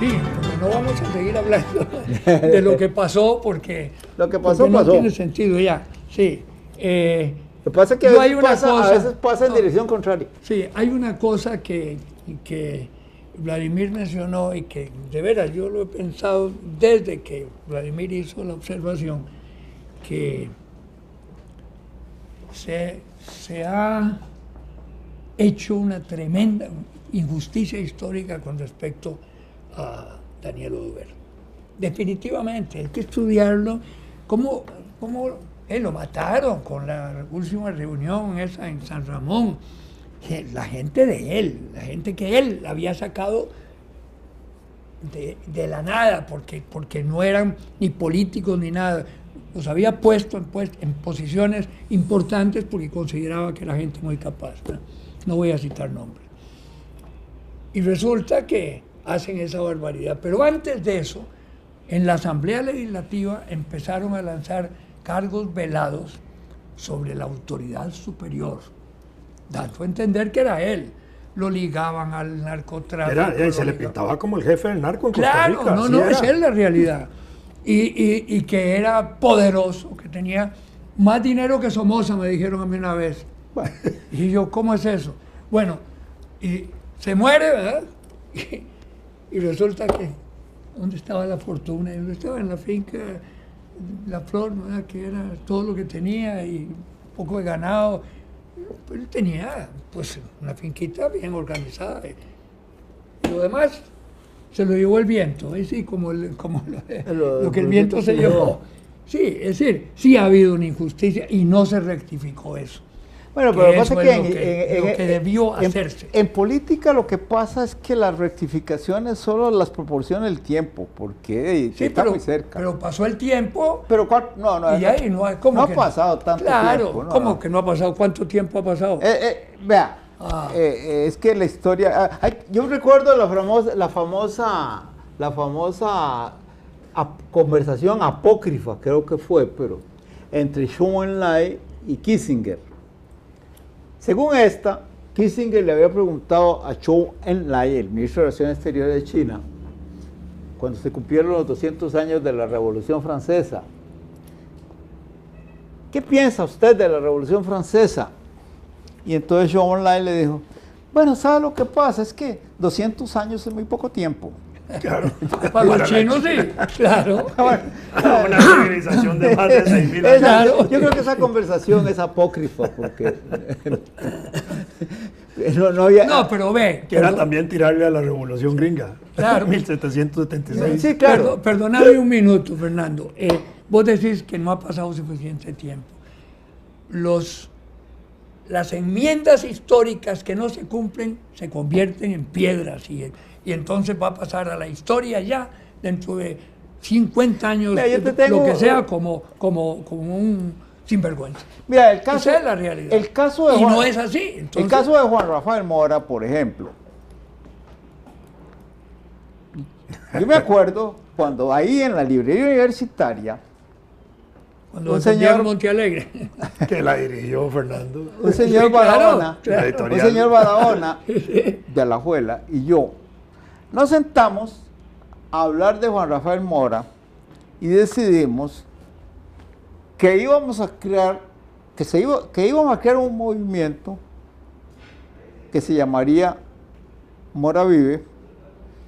Sí, pero no vamos a seguir hablando de lo que pasó porque lo que pasó, porque no pasó. tiene sentido ya. Sí. Lo que pasa es que a veces pasa en dirección contraria. Sí, hay una cosa que Vladimir mencionó y que de veras yo lo he pensado desde que Vladimir hizo la observación, que se ha hecho una tremenda injusticia histórica con respecto a Daniel Oduber. Definitivamente, hay que estudiarlo. ¿Cómo lo mataron con la última reunión esa en San Ramón? La gente de él, la gente que él había sacado de la nada, porque no eran ni políticos ni nada, los había puesto en posiciones importantes porque consideraba que era gente muy capaz. No voy a citar nombres. Y resulta que hacen esa barbaridad. Pero antes de eso, en la Asamblea Legislativa empezaron a lanzar cargos velados sobre la autoridad superior, dando a entender que era él. Lo ligaban al narcotráfico. Y se le pintaba como el jefe del narco en Costa Rica. Claro, no, esa es la realidad. Y que era poderoso, que tenía más dinero que Somoza, me dijeron a mí una vez. Y yo, ¿cómo es eso? Bueno, y se muere, ¿verdad? Y resulta que, ¿dónde estaba la fortuna? ¿Dónde estaba? En la finca La Flor, ¿verdad? Que era todo lo que tenía y un poco de ganado. Pero él tenía, pues, una finquita bien organizada. Y lo demás se lo llevó el viento, ¿sí? Como lo que el viento se llevó. Sí, es decir, sí ha habido una injusticia y no se rectificó eso. Bueno, pero lo que pasa es que debió hacerse. En política lo que pasa es que las rectificaciones solo las proporciona el tiempo, porque sí, está muy cerca. Pero pasó el tiempo. Pero y ahí no ha pasado tanto tiempo. Claro, ¿cómo que no ha pasado? ¿Cuánto tiempo ha pasado? Vea, es que la historia... yo recuerdo la famosa conversación apócrifa, creo que fue, pero entre Zhou Enlai y Kissinger. Según esta, Kissinger le había preguntado a Zhou Enlai, el ministro de Relaciones Exteriores de China, cuando se cumplieron los 200 años de la Revolución Francesa, ¿qué piensa usted de la Revolución Francesa? Y entonces Zhou Enlai le dijo, bueno, ¿sabe lo que pasa? Es que 200 años es muy poco tiempo. Claro. Para los chinos sí, claro. Una civilización de más de 6.000 años. Claro. Yo creo que esa conversación es apócrifa porque no había... No, pero ve. Que era también tirarle a la Revolución Gringa. Claro. 1776. Sí, claro. Perdóname un minuto, Fernando. Vos decís que no ha pasado suficiente tiempo. Las enmiendas históricas que no se cumplen se convierten en piedras y entonces va a pasar a la historia ya dentro de 50 años, mira, lo que sea, como un sinvergüenza. Mira, el caso, esa es la realidad. El caso de no es así. Entonces, el caso de Juan Rafael Mora, por ejemplo. Yo me acuerdo cuando ahí en la librería universitaria, cuando un señor Montealegre, que la dirigió Fernando, un señor Barahona, claro. un señor Barahona de Alajuela y yo nos sentamos a hablar de Juan Rafael Mora y decidimos que íbamos a crear, que íbamos a crear un movimiento que se llamaría Mora Vive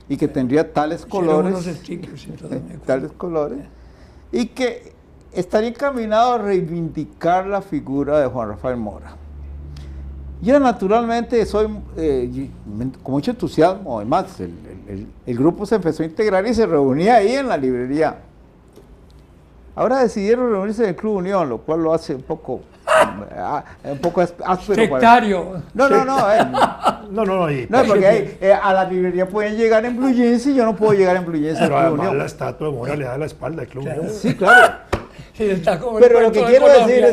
y que tendría tales colores, tales colores, y que estaría encaminado a reivindicar la figura de Juan Rafael Mora. Yo naturalmente soy con mucho entusiasmo, además el grupo se empezó a integrar y se reunía ahí en la librería. Ahora decidieron reunirse en el Club Unión, lo cual lo hace un poco áspero. Sectario. No, porque a la librería pueden llegar en blue jeans y yo no puedo llegar en blue jeans. Pero además la estatua de Mora le da la espalda al Club Unión. Sí, claro. Sí, pero lo que quiero decir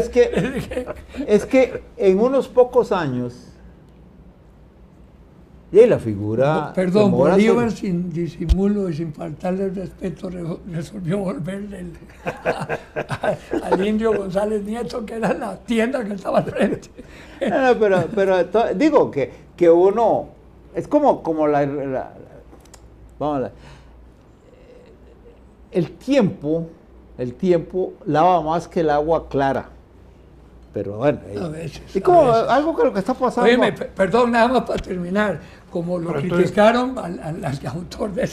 es que en unos pocos años y la figura perdón, Bolívar sin disimulo y sin faltarle el respeto resolvió volverle al indio González Nieto, que era la tienda que estaba al frente. No, pero digo que uno es como vamos a ver, el tiempo lava más que el agua clara. Pero bueno, A veces, y como a veces. algo que lo que está pasando. Óyeme, perdón, nada más para terminar. Como lo Pero entonces- criticaron al autor de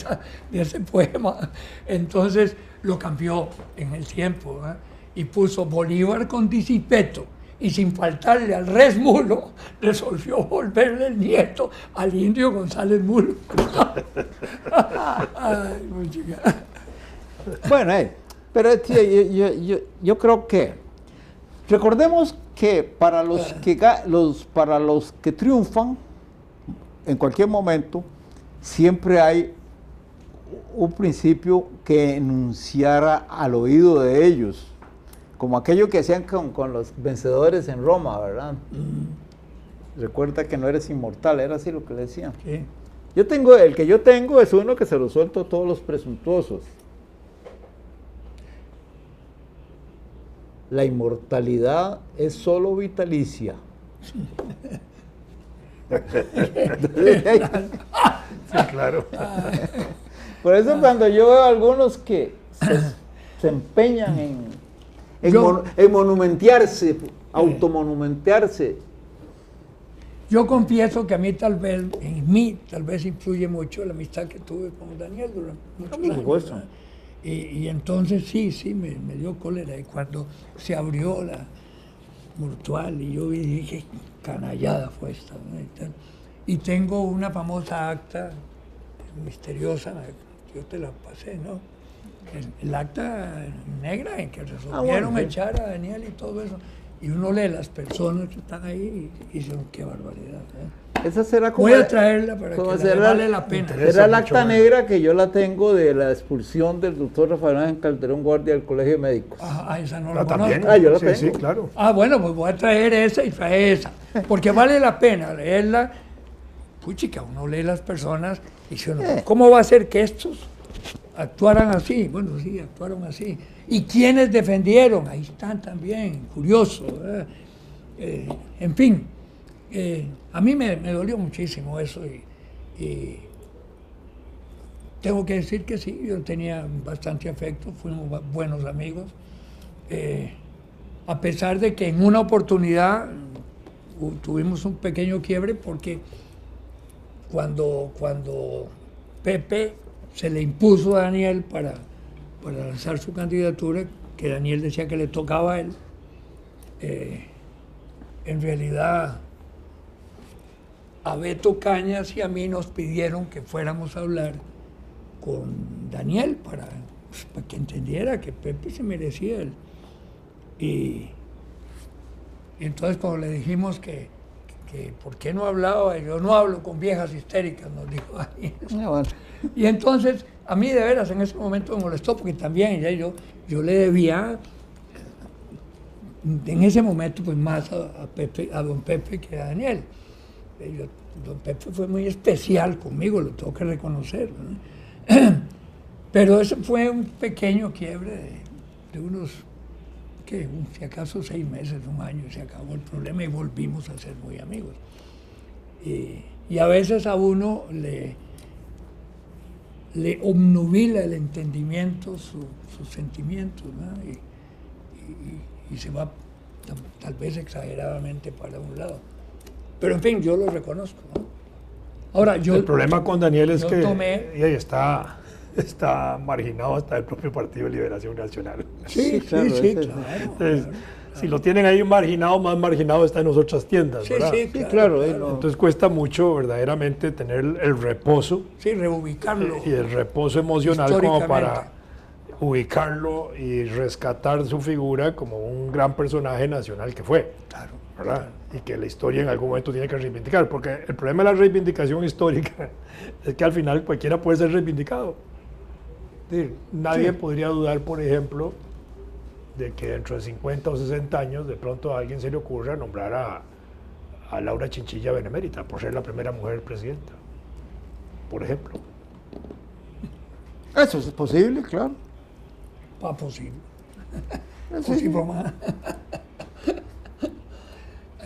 ese poema, entonces lo cambió en el tiempo, ¿eh? Y puso Bolívar con disipeto y sin faltarle al res mulo, resolvió volverle el nieto al indio González Mulo. Ay, muy chica. Bueno, pero tío, yo creo que recordemos que para para los que triunfan en cualquier momento siempre hay un principio que enunciara al oído de ellos, como aquello que hacían con los vencedores en Roma, ¿verdad? Recuerda que no eres inmortal, era así lo que le decían. Sí. El que yo tengo es uno que se lo suelto a todos los presuntuosos. La inmortalidad es solo vitalicia. Sí, claro. Por eso cuando yo veo a algunos que se empeñan en monumentearse, automonumentearse. Yo confieso que a mí tal vez influye mucho la amistad que tuve con Daniel durante muchos Por años, supuesto. ¿verdad? Y entonces sí, me dio cólera. Y cuando se abrió la mortual y yo vi, dije, canallada fue esta, ¿no? Y tengo una famosa acta misteriosa, yo te la pasé, ¿no? El acta negra en que resolvieron bueno, sí. echar a Daniel y todo eso. Y uno lee las personas que están ahí y dicen, qué barbaridad. Esa será como Voy a traerla para que como la será- vale la pena. interesa. Era el mucho acta más. negra que yo la tengo de la expulsión del doctor Rafael Ángel Calderón Guardia del Colegio de Médicos. Esa no la Ah, conozco. también. Ah, yo la Sí, tengo. sí, claro. Bueno, pues voy a traer esa y traer esa. Porque vale la pena leerla. Puchica, uno lee las personas y dice, uno, ¿cómo va a ser que estos actuaran así? Bueno, sí, actuaron así. ¿Y quiénes defendieron? Ahí están también, curioso. En fin, a mí me dolió muchísimo eso y tengo que decir que sí, yo tenía bastante afecto, fuimos buenos amigos. A pesar de que en una oportunidad tuvimos un pequeño quiebre porque cuando Pepe se le impuso a Daniel para lanzar su candidatura, que Daniel decía que le tocaba a él, en realidad a Beto Cañas y a mí nos pidieron que fuéramos a hablar con Daniel para que entendiera que Pepe se merecía él. Y entonces cuando le dijimos que por qué no hablaba, yo no hablo con viejas histéricas, nos dijo Daniel. Bueno. Y entonces, a mí de veras en ese momento me molestó, porque también ya yo le debía, en ese momento, pues más a don Pepe que a Daniel. Don Pepe fue muy especial conmigo, lo tengo que reconocer, ¿no? Pero eso fue un pequeño quiebre de unos, si acaso 6 meses, un año, se acabó el problema y volvimos a ser muy amigos. Y a veces a uno le obnubila el entendimiento, sus sentimientos, ¿no? Y se va tal vez exageradamente para un lado. Pero en fin, yo lo reconozco, ¿no? Ahora, El problema con Daniel es yo que tomé- está marginado hasta el propio Partido de Liberación Nacional. Sí, claro, sí, ese- claro. Entonces, si lo tienen ahí marginado, más marginado está en las otras tiendas, Sí, ¿verdad? sí, Sí, claro, no. Entonces cuesta mucho verdaderamente tener el reposo Sí, reubicarlo. y el reposo emocional como para Históricamente. ubicarlo y rescatar su figura como un gran personaje nacional que fue, Claro. ¿verdad? Y que la historia en algún momento tiene que reivindicar, porque el problema de la reivindicación histórica es que al final cualquiera puede ser reivindicado. Es decir, nadie podría dudar, por ejemplo, de que dentro de 50 o 60 años de pronto a alguien se le ocurra nombrar a Laura Chinchilla benemérita por ser la primera mujer presidenta, por ejemplo. Eso es posible, claro. Posible. Sí. Posible, mamá.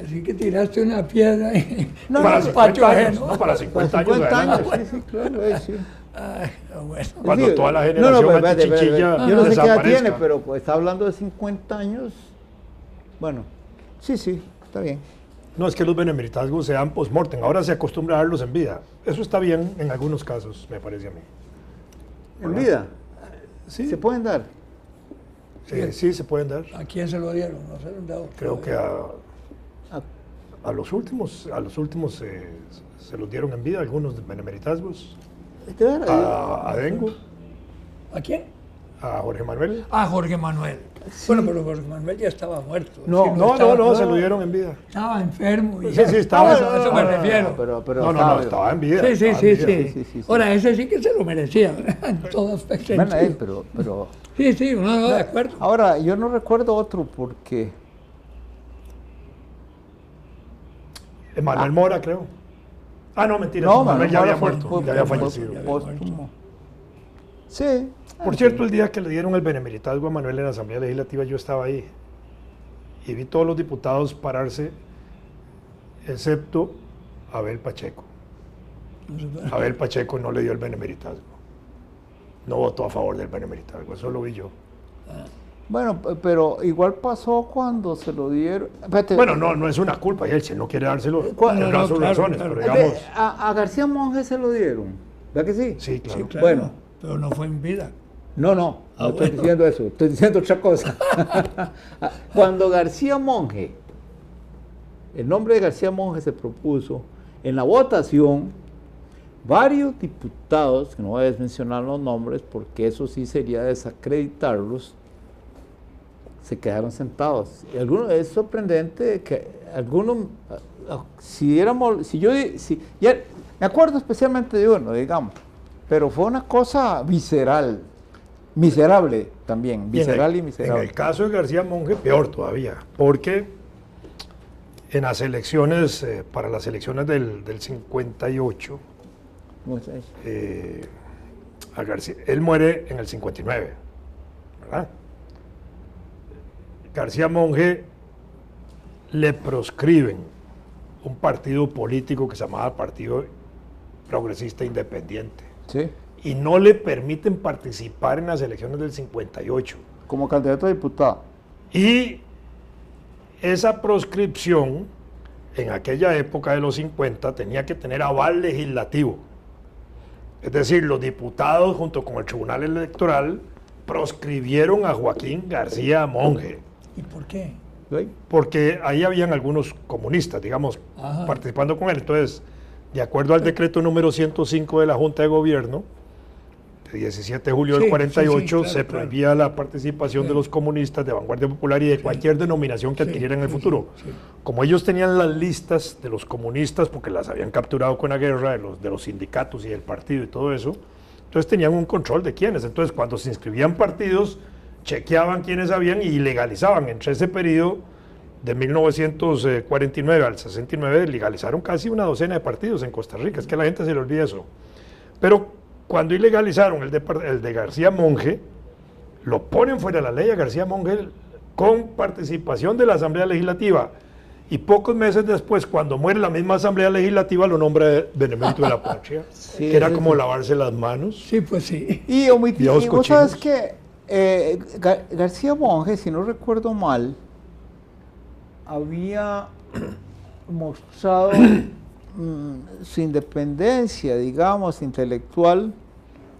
Así que tiraste una piedra y No, para no, 50 años, ajeno. no, para 50 años. 50 años, adelante. sí, claro, sí. Ay, bueno. Cuando Sí, toda la no, generación pero espérate, antichichilla yo no sé qué edad desaparezca. tiene, pero pues está hablando de 50 años. Bueno, sí, está bien. No, es que los benemeritazgos sean post-mortem. Ahora se acostumbra a darlos en vida. Eso está bien en algunos casos, me parece a mí. En vida, Sí, se pueden dar. sí se pueden dar. ¿A quién se lo dieron? No se lo han dado. Creo que Ah, a los últimos se los dieron en vida algunos benemeritazgos. ¿de veras? A Dengo, ¿A quién? a Jorge Manuel. A Jorge Manuel. Bueno, pero Jorge Manuel ya estaba muerto. No, Sí, No, se estaba- lo dieron en vida. Estaba enfermo. Y Sí, ya. sí, estaba- A eso me refiero. Pero No, estaba en vida. Sí, sí, estaba en sí, vida. sí, sí. Ahora, ese sí que se lo merecía, en todo aspecto. Bueno, pero Sí, sí, no, de acuerdo. ahora yo no recuerdo otro porque Manuel Mora, creo. Ah, no, mentira. no, Manuel ya Mora había muerto, ya había fallecido. póstumo. Sí. Por cierto, el día que le dieron el benemeritazgo a Manuel en la Asamblea Legislativa, yo estaba ahí. Y vi todos los diputados pararse, excepto Abel Pacheco. Abel Pacheco no le dio el benemeritazgo. No votó a favor del benemeritazgo, eso lo vi yo. Bueno, pero igual pasó cuando se lo dieron. Espérate, Bueno, no es una culpa, y él si no quiere dárselo, ¿Cuál? tendrá No, sus claro, razones, claro. pero digamos, a García Monge se lo dieron. ¿Verdad que sí? sí, claro. Sí, claro. Bueno. Pero no fue en vida. No Ah, estoy bueno. diciendo eso, estoy diciendo otra cosa. Cuando García Monge, el nombre de García Monge se propuso, en la votación, varios diputados, que no voy a mencionar los nombres porque eso sí sería desacreditarlos, se quedaron sentados. Y algunos, es sorprendente que algunos, ya, me acuerdo especialmente de uno, digamos, pero fue una cosa visceral, miserable también, visceral y miserable. En el caso de García Monge, peor todavía, porque en las elecciones, para las elecciones del 58, él muere en el 59, ¿verdad? García Monge le proscriben un partido político que se llamaba Partido Progresista Independiente Sí, y no le permiten participar en las elecciones del 58. como candidato a diputado. Y esa proscripción, en aquella época de los 50, tenía que tener aval legislativo. Es decir, los diputados, junto con el Tribunal Electoral, proscribieron a Joaquín García Monge, ¿Y por qué? ¿Sí? porque ahí habían algunos comunistas, digamos, Ajá. participando con él. Entonces, de acuerdo al decreto número 105 de la Junta de Gobierno, de 17 de julio del Sí, 48, sí, claro, se claro. prohibía la participación de los comunistas de Vanguardia Popular y de cualquier denominación que Sí, adquirieran en el sí, futuro. sí, sí. Como ellos tenían las listas de los comunistas, porque las habían capturado con la guerra, de los sindicatos y del partido y todo eso, entonces tenían un control de quiénes. Entonces, cuando se inscribían partidos, chequeaban quiénes habían y legalizaban. Entre ese periodo, de 1949 al 69, legalizaron casi una docena de partidos en Costa Rica. Es que a la gente se le olvida eso. Pero cuando ilegalizaron el de García Monge, lo ponen fuera de la ley a García Monge con participación de la Asamblea Legislativa. Y pocos meses después, cuando muere la misma Asamblea Legislativa, lo nombra benemérito de la patria, Sí, que era sí, como sí. lavarse las manos. Sí, pues sí. Y Viejos vos sabes cochinos. que García Monge, si no recuerdo mal, había mostrado su independencia, digamos, intelectual,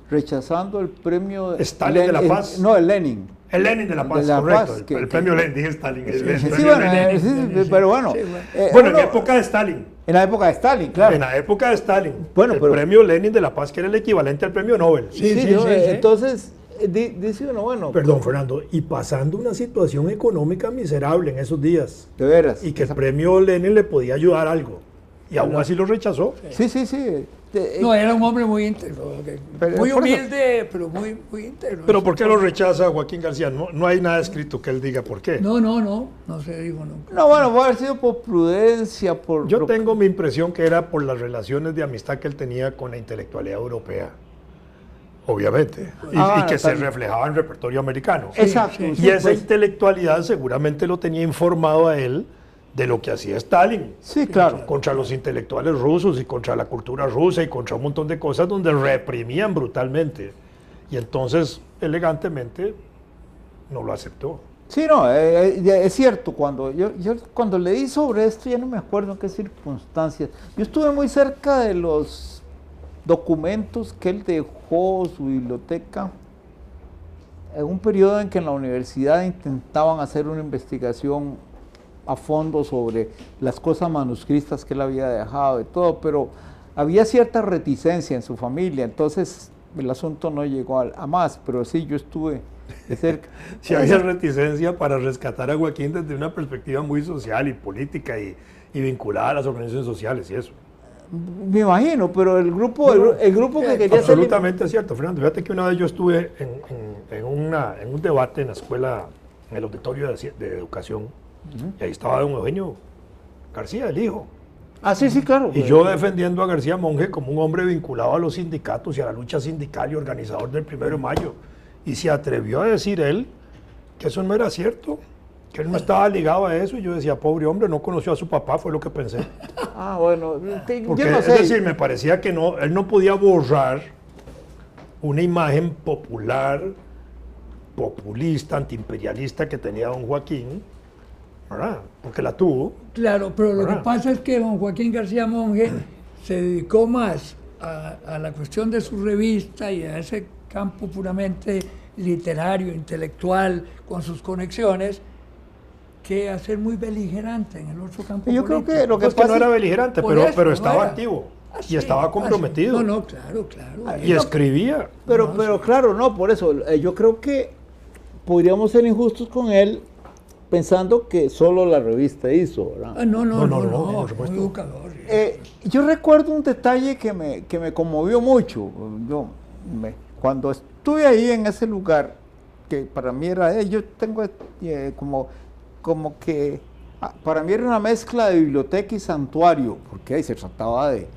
rechazando el premio Stalin de la Paz. No, el Lenin. El Lenin de la Paz, De la correcto. Paz, el premio Lenin, dije Stalin. El Sí, premio bueno, Lenin. sí, pero bueno. Sí, bueno. Bueno, uno- en época de Stalin. en la época de Stalin, claro. En la época de Stalin. Bueno, el pero- premio Lenin de la Paz, que era el equivalente al premio Nobel. Sí, sí, ¿no? sí, sí. Entonces, dice uno, bueno, Perdón, Fernando, y pasando una situación económica miserable en esos días, de veras. y que el premio Lenin le podía ayudar algo, y aún así lo rechazó. Sí, sí, sí. No, era un hombre muy íntegro. Pero Muy por eso- humilde, pero muy, muy íntegro. Pero ¿por qué lo rechaza Joaquín García? No hay nada escrito que él diga por qué. No se dijo nunca. No, bueno, puede haber sido por prudencia, por... Yo tengo mi impresión que era por las relaciones de amistad que él tenía con la intelectualidad europea, obviamente, y que se también. reflejaba en el repertorio americano. Exacto. sí. sí, Y esa pues, intelectualidad seguramente lo tenía informado a él de lo que hacía Stalin. Sí, claro. Contra los intelectuales rusos y contra la cultura rusa y contra un montón de cosas donde reprimían brutalmente. Y entonces, elegantemente, no lo aceptó. Sí, no, es cierto, cuando yo cuando leí sobre esto, ya no me acuerdo en qué circunstancias. Yo estuve muy cerca de los documentos que él dejó, su biblioteca, en un periodo en que en la universidad intentaban hacer una investigación a fondo sobre las cosas manuscritas que él había dejado y todo, pero había cierta reticencia en su familia, entonces el asunto no llegó a más, pero sí, yo estuve de cerca. Si había reticencia para rescatar a Joaquín desde una perspectiva muy social y política y vinculada a las organizaciones sociales y eso. Me imagino, pero el grupo que quería hacer... Absolutamente cierto, Fernando. Fíjate que una vez yo estuve en un debate en la escuela, en el auditorio de educación, y ahí estaba don Eugenio García, el hijo. Ah, sí, sí, claro. Y yo defendiendo a García Monge como un hombre vinculado a los sindicatos y a la lucha sindical y organizador del 1 de mayo. Y se atrevió a decir él que eso no era cierto, que él no estaba ligado a eso. Y yo decía, pobre hombre, no conoció a su papá, fue lo que pensé. Ah, bueno, Porque, yo no sé. es decir, me parecía que no, él no podía borrar una imagen popular, populista, antiimperialista que tenía don Joaquín, ¿verdad? Porque la tuvo. Claro, pero lo que ¿Verdad? pasa es que don Joaquín García Monge se dedicó más a la cuestión de su revista y a ese campo puramente literario, intelectual, con sus conexiones, que a ser muy beligerante en el otro campo Yo creo político. que lo que Pues que no pasa era beligerante, Por pero eso, no estaba era. activo Sí, y estaba comprometido. sí. No, claro, claro. Y escribía. Pero claro, no, por eso, yo creo que podríamos ser injustos con él pensando que solo la revista hizo, ¿verdad? Ah, no, por muy supuesto. educador. Yo recuerdo un detalle que me conmovió mucho. Cuando estuve ahí en ese lugar, que para mí era, yo tengo como que, para mí era una mezcla de biblioteca y santuario, porque ahí se trataba de,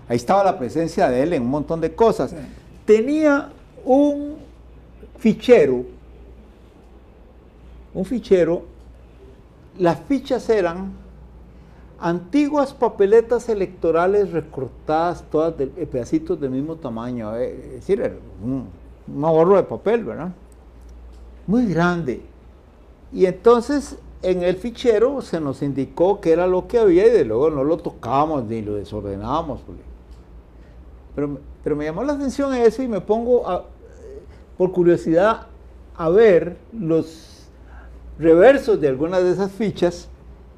ahí estaba la presencia de él en un montón de cosas. Sí. Tenía un fichero, las fichas eran antiguas papeletas electorales recortadas, todas de pedacitos del mismo tamaño, es decir, era un ahorro de papel, ¿verdad? Muy grande. Y entonces en el fichero se nos indicó qué era lo que había y de luego no lo tocábamos ni lo desordenábamos. Pero me llamó la atención eso y me pongo, por curiosidad, a ver los reversos de algunas de esas fichas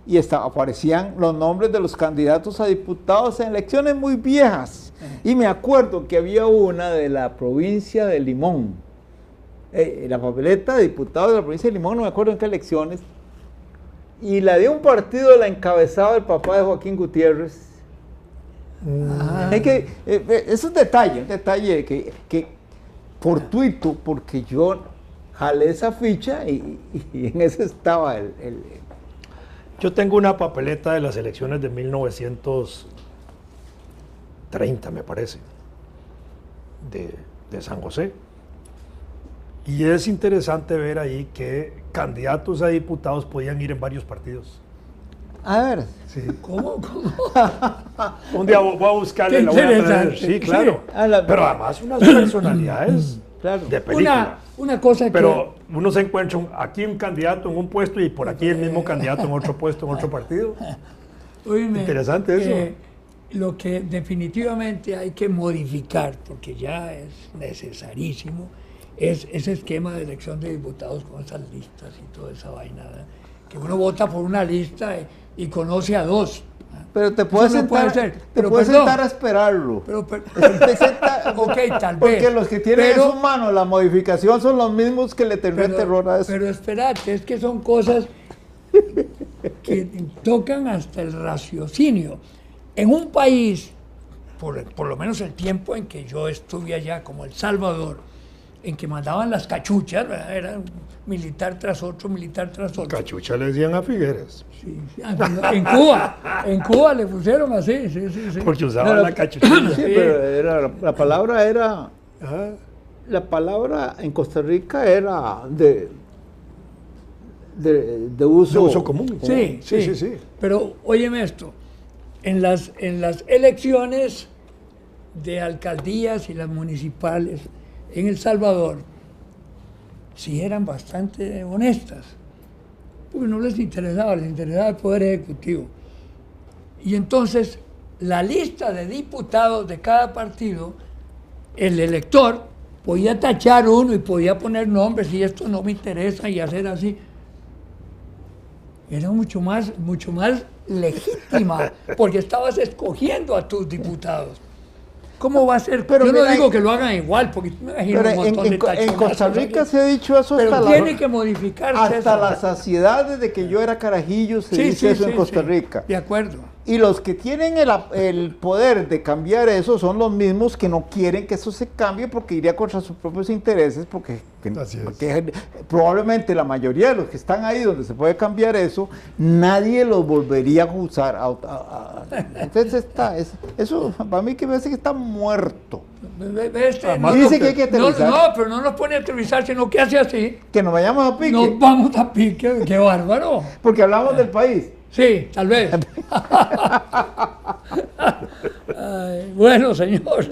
y aparecían los nombres de los candidatos a diputados en elecciones muy viejas. Y me acuerdo que había una de la provincia de Limón, la papeleta de diputados de la provincia de Limón, no me acuerdo en qué elecciones, y la de un partido la encabezaba el papá de Joaquín Gutiérrez. Es un detalle que fortuito, porque yo jalé esa ficha y en eso estaba Yo tengo una papeleta de las elecciones de 1930, me parece, de San José. Y es interesante ver ahí que candidatos a diputados podían ir en varios partidos. A ver. Sí. ¿Cómo? Un día voy a buscarle, Qué la voy a traer. interesante. Sí, claro. Sí. Pero además unas personalidades Claro. de película. Una cosa Pero uno se encuentra aquí un candidato en un puesto y por aquí el mismo candidato en otro puesto, en otro partido. Oíme, Interesante eso. Lo que definitivamente hay que modificar, porque ya es necesarísimo, es ese esquema de elección de diputados con esas listas y toda esa vaina, ¿verdad? Que uno vota por una lista y conoce a dos. ¿verdad? Pero te puedes Eso no puede sentar, ser. te Pero puedes perdón. sentar a esperarlo. Pero Ok, tal porque vez. los que tienen Pero- en su mano la modificación son los mismos que le tendrían terror a eso. Pero espérate, es que son cosas que tocan hasta el raciocinio. En un país, por lo menos el tiempo en que yo estuve allá, como El Salvador, en que mandaban las cachuchas, ¿verdad? Era un militar tras otro, militar tras otro. Cachucha le decían a Figueres, Sí, sí. En Cuba le pusieron así, sí. porque usaban la cachuchilla. Sí, pero la palabra era, Ajá. la palabra en Costa Rica era de de uso, De uso común. Sí, Sí, sí, sí, sí. Pero óyeme esto, en las elecciones de alcaldías y las municipales en El Salvador, sí eran bastante honestas, porque no les interesaba el poder ejecutivo. Y entonces, la lista de diputados de cada partido, el elector podía tachar uno y podía poner nombres y esto no me interesa y hacer así. Era mucho más legítima, porque estabas escogiendo a tus diputados. ¿Cómo va a ser? Pero Yo no mira, digo que lo hagan igual, porque me imagino pero un montón de en tachonazos Costa Rica aquí. se ha dicho eso Pero hasta tiene que modificarse hasta eso. la saciedad. Desde que yo era carajillo se dice eso en Costa Rica. De acuerdo. Y los que tienen el poder de cambiar eso son los mismos que no quieren que eso se cambie porque iría contra sus propios intereses, porque probablemente la mayoría de los que están ahí donde se puede cambiar eso, nadie los volvería a usar. Entonces eso para mí que me parece que está muerto. Dice que hay que aterrizar. No, pero no nos pone a aterrizar, sino que hace así. Que nos vayamos a pique, Nos vamos a pique, qué bárbaro. porque hablamos del país. Sí, tal vez. Ay, bueno, señor.